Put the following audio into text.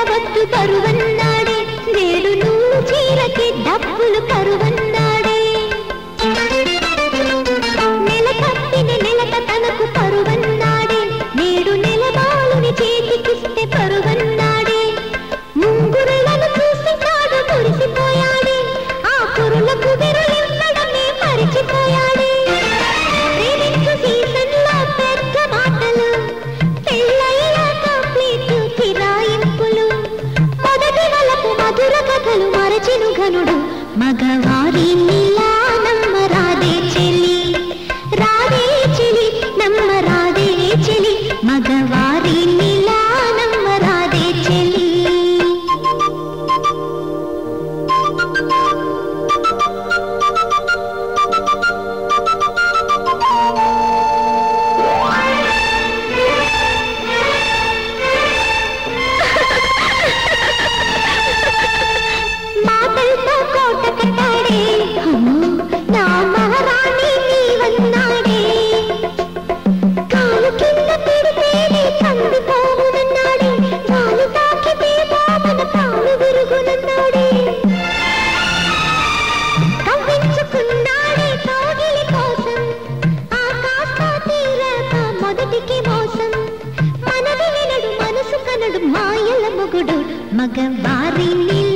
వద్దు బరువన్నాడే నేడు నువ్వు చీరకి డబ్బులు కరువన్నాడే నెల తప్పిన నెలక తనకు పరువన్నాడే నేడు నెలబాలుని చేతికిస్తే పరువన్నాడే ముంగురులను చూసి కాడు మురిసిపోయాడే ఆ కురులకు విరులివ్వడమే మరిచిపోయాడే ప్రేమించు సీజన్లో పెద్ద మాటలు పెళ్ళయ్యాక ప్లీటు ఫిరాయింపులు మొదటి వలపు మధుర కథలు మరచిను ఘనుడు మగవారి నీలా నమ్మరాదే చెలి రాదే చెలి నమ్మరాదే చెలి మగవారి నీలా నమ్మరాదే చెలి మాటలతో కోట కట్టాడే నా మహారాణి నీవన్నాడే కాలు కింద పెడితేనే కందిపోవునన్నాడే కాలు తాకితే బాబన కాలు విరుగునన్నాడే కవ్వించుకున్నాడే కోగిలి కోసం ఆ కాస్త తీరాక మొదటికి మోసం మనది వినడు మనసు కనడు మాయల మొగుడు మగవారి నీల